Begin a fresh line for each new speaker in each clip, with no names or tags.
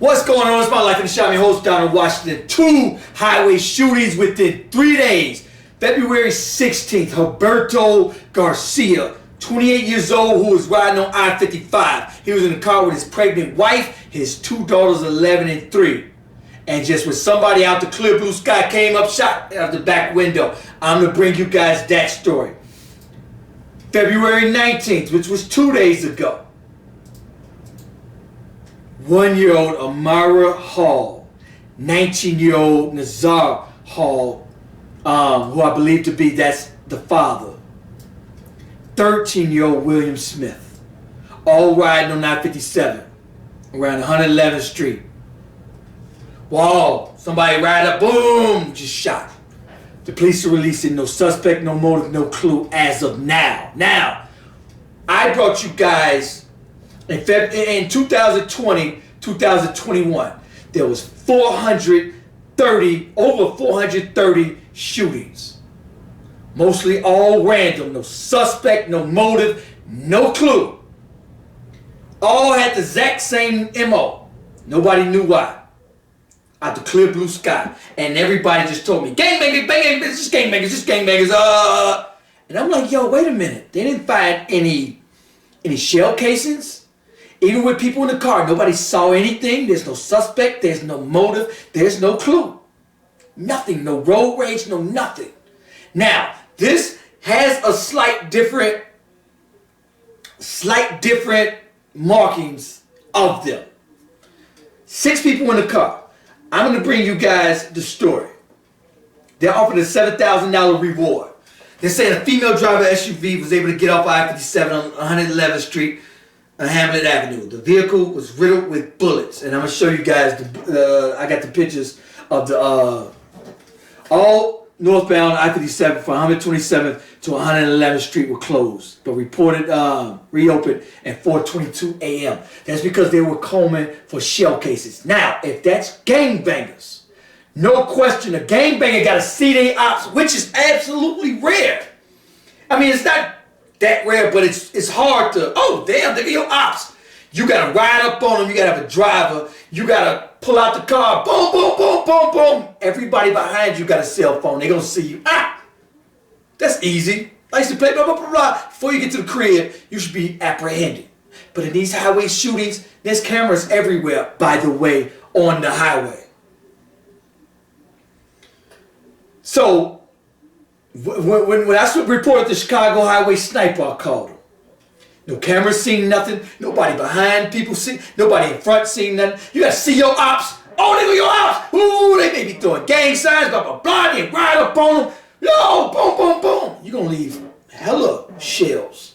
What's going on? It's my life in the shot. Host down in Washington. 2 highway shootings within 3 days. February 16th, Roberto Garcia, 28 years old, who was riding on I-55. He was in the car with his pregnant wife, his 2 daughters, 11 and 3. And just when somebody out the clear blue sky came up, shot out the back window. I'm going to bring you guys that story. February 19th, which was 2 days ago. 1-year-old Nasir Hall, 19-year-old Nasir Hall, who I believe to be that's the father. 13-year-old William Smith, all riding on I-57 around 111th Street. Whoa, somebody ride up, boom, just shot. The police are releasing no suspect, no motive, no clue as of now. Now, I brought you guys in 2020, 2021, there was over 430 shootings. Mostly all random, no suspect, no motive, no clue. All had the exact same MO. Nobody knew why. Out the clear blue sky. And everybody just told me, gangbangers, it's just gangbangers, And I'm like, yo, wait a minute. They didn't find any shell casings. Even with people in the car, nobody saw anything. There's no suspect, there's no motive, there's no clue. Nothing, no road rage, no nothing. Now, this has a slight different markings of them. 6 people in the car. I'm going to bring you guys the story. They're offering a $7,000 reward. They're saying a female driver SUV was able to get off I-57 on 111th Street on Hamlet Avenue. The vehicle was riddled with bullets. And I'm going to show you guys, I got the pictures of the all northbound I-57 from 127th to 111th Street were closed, but reported reopened at 4:22 a.m. That's because they were combing for shell cases. Now, if that's gangbangers, no question, a gangbanger got to see their ops, which is absolutely rare. I mean, it's not that rare, but it's hard to, oh, damn, look at your ops. You got to ride up on them. You got to have a driver. You got to pull out the car. Boom, boom, boom, boom, boom. Everybody behind you got a cell phone. They're going to see you. That's easy. I used to play blah, blah, blah, blah. Before you get to the crib, you should be apprehended. But in these highway shootings, there's cameras everywhere, by the way, on the highway. So, when I reported the Chicago highway sniper, I called him. No cameras seen nothing. Nobody behind people see. Nobody in front seen nothing. You gotta see your ops. Oh, they go your ops. Ooh, they may be throwing gang signs, blah, blah, blah. They ride up on them. Yo, boom, boom, boom. You're gonna leave hella shells.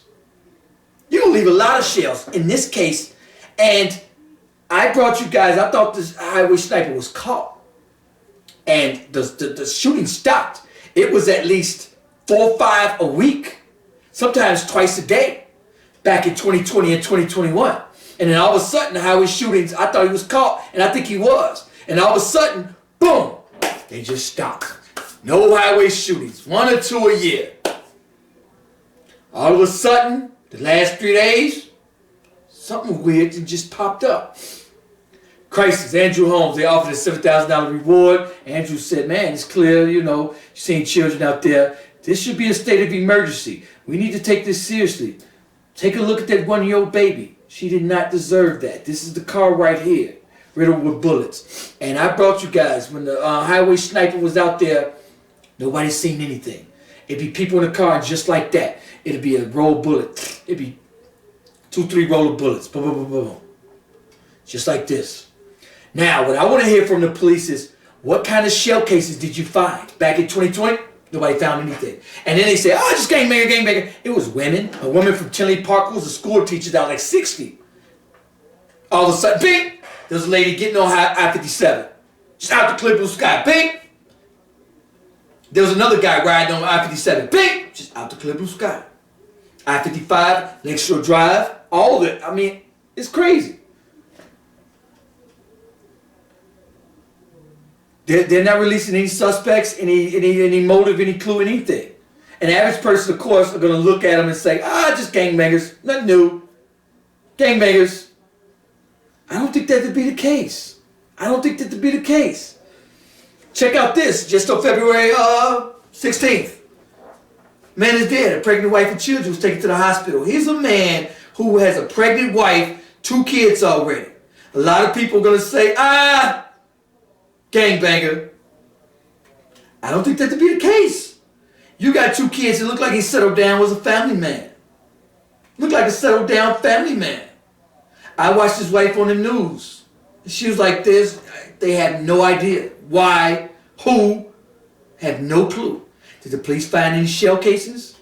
You're gonna leave a lot of shells in this case. And I brought you guys, I thought this highway sniper was caught. And the shooting stopped. It was at least 4 or 5 a week. Sometimes twice a day. Back in 2020 and 2021. And then all of a sudden, the highway shootings, I thought he was caught, and I think he was. And all of a sudden, boom, they just stopped. No highway shootings, 1 or 2 a year. All of a sudden, the last 3 days, something weird just popped up. Crisis, Andrew Holmes, they offered a $7,000 reward. Andrew said, man, it's clear, you know, you're seeing children out there. This should be a state of emergency. We need to take this seriously. Take a look at that 1-year-old baby. She did not deserve that. This is the car right here, riddled with bullets. And I brought you guys, when the highway sniper was out there, nobody seen anything. It'd be people in the car, and just like that, it'd be a roll of bullets. It'd be 2, 3 roll of bullets. Boom, boom, boom, boom. Just like this. Now, what I want to hear from the police is, what kind of shell cases did you find? Back in 2020? Nobody found anything. And then they say, oh, just gangbanger. It was women. A woman from Tinley Park was a school teacher down like 60. All of a sudden, bing, there's a lady getting on I-57. Just out the clear blue sky, bing. There was another guy riding on I-57, bing, just out the clear blue sky. I-55, Lakeshore Drive, all of it. I mean, it's crazy. They're not releasing any suspects, any motive, any clue, anything. An average person, of course, are going to look at them and say, just gangbangers, nothing new. Gangbangers. I don't think that would be the case. I don't think that to be the case. Check out this. Just on February 16th. Man is dead. A pregnant wife and children was taken to the hospital. Here's a man who has a pregnant wife, 2 kids already. A lot of people are going to say, gangbanger. I don't think that to be the case. You got 2 kids. It looked like he settled down, was a family man. Looked like a settled down family man. I watched his wife on the news. She was like this. They have no idea. Why? Who? Have no clue. Did the police find any shell casings?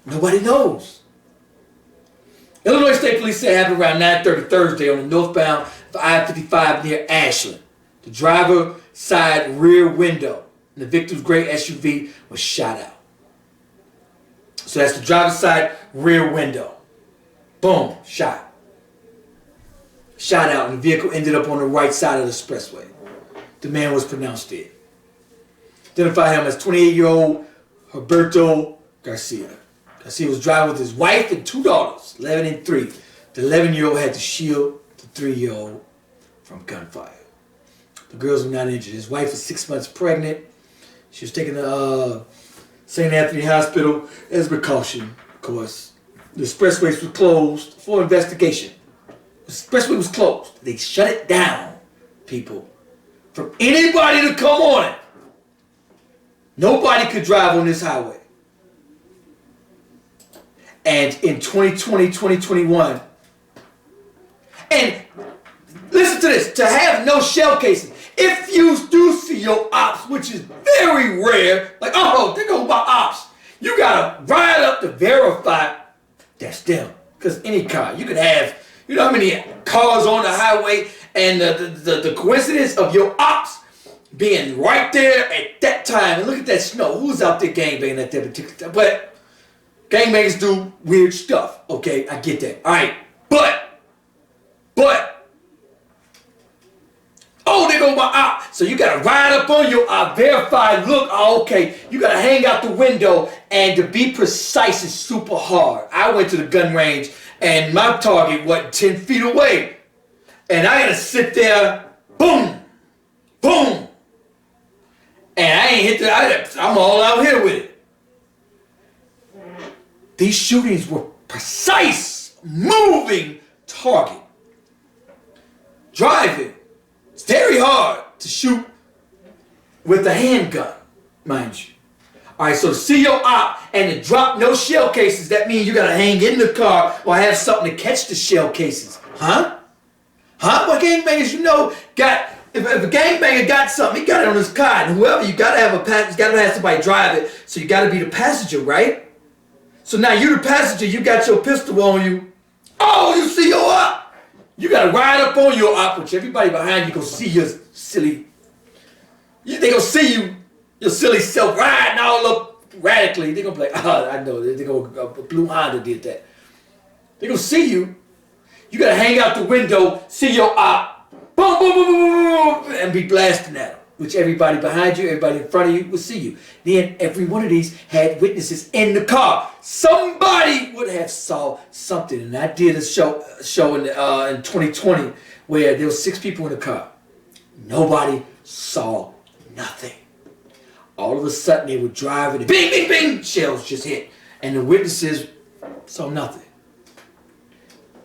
Nobody knows. Illinois State Police say it happened around 9:30 Thursday on the northbound I-55 near Ashland. The driver's side rear window in the victim's gray SUV was shot out. So that's the driver's side rear window. Boom, shot. Shot out, and the vehicle ended up on the right side of the expressway. The man was pronounced dead. Identify him as 28-year-old Roberto Garcia. Garcia was driving with his wife and 2 daughters, 11 and 3. The 11-year-old had to shield the 3-year-old from gunfire. The girls were not injured. His wife was 6 months pregnant. She was taken to St. Anthony Hospital as precaution, of course. The expressway was closed for investigation. The expressway was closed. They shut it down, people, for anybody to come on it. Nobody could drive on this highway. And in 2020, 2021, and listen to this, to have no shell casing. If you do see your ops, which is very rare, like, oh, there go my ops, you gotta ride up to verify that's them. Because any car, you could have, you know how many cars on the highway, and the coincidence of your ops being right there at that time. And look at that snow. Who's out there gangbanging at that particular time? But gangbangers do weird stuff. Okay, I get that. All right, but, oh, there go my op. So you gotta ride up on your op, verify, look, oh, okay. You gotta hang out the window, and to be precise is super hard. I went to the gun range, and my target was 10 feet away. And I gotta sit there, boom, boom. And I ain't hit I'm all out here with it. These shootings were precise, moving target. Driving. It's very hard to shoot with a handgun, mind you. All right, so to see your op and to drop no shell cases, that means you gotta hang in the car or have something to catch the shell cases. Huh? What gangbangers you know got? If a gangbanger got something, he got it on his car, and whoever, you gotta have gotta have somebody drive it, so you gotta be the passenger, right? So now you the passenger, you got your pistol on you. Oh, you see your op. You gotta ride up on your op, which everybody behind you gonna see your silly. They gonna see you, your silly self riding all up radically. They gonna be like, oh, I know. They gonna Blue Honda did that. They gonna see you. You gotta hang out the window, see your op. Boom, boom, boom, boom, boom, and be blasting at them, which everybody behind you, everybody in front of you will see you. Then every one of these had witnesses in the car. Somebody would have saw something, and I did a show in 2020 where there were 6 people in the car. Nobody saw nothing. All of a sudden they were driving, and bing, bing, bing, shells just hit, and the witnesses saw nothing.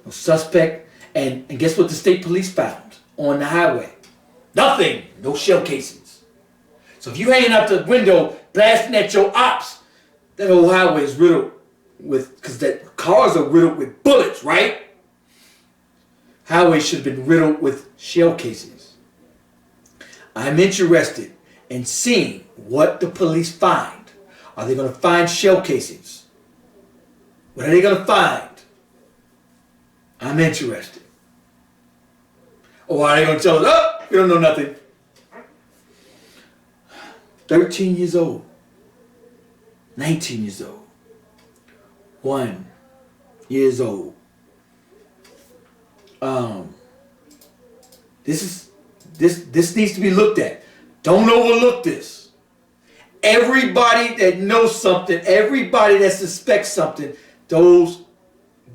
No suspect, and guess what the state police found? On the highway. Nothing. No shell casings. So if you hanging out the window blasting at your ops, that whole highway is riddled with, because that cars are riddled with bullets, right? Highway should have been riddled with shell casings. I'm interested in seeing what the police find. Are they going to find shell casings? What are they going to find? I'm interested. Or are they going to tell us, oh, you don't know nothing? 13 years old. 19 years old. 1 years old. This needs to be looked at. Don't overlook this. Everybody that knows something, everybody that suspects something,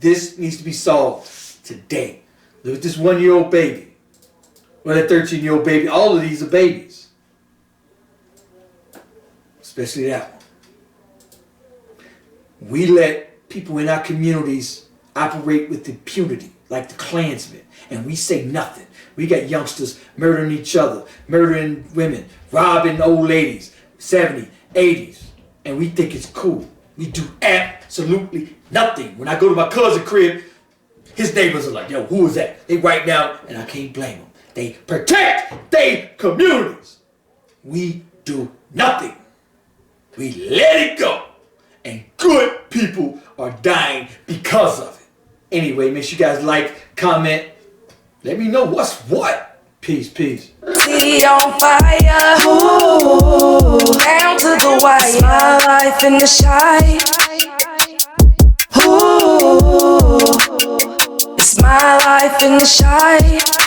this needs to be solved today. Look at this 1-year-old baby. Or that 13-year-old baby. All of these are babies. Especially that one. We let people in our communities operate with impunity, like the Klansmen, and we say nothing. We got youngsters murdering each other, murdering women, robbing old ladies, 70s, 80s, and we think it's cool. We do absolutely nothing. When I go to my cousin's crib, his neighbors are like, yo, who is that? They write down, and I can't blame them. They protect their communities. We do nothing. We let it go. And good people are dying because of it. Anyway, make sure you guys like, comment. Let me know what's what. Peace, peace.
See on fire, ooh, down to the wire. It's my life in the shy. Ooh, it's my life in the shy.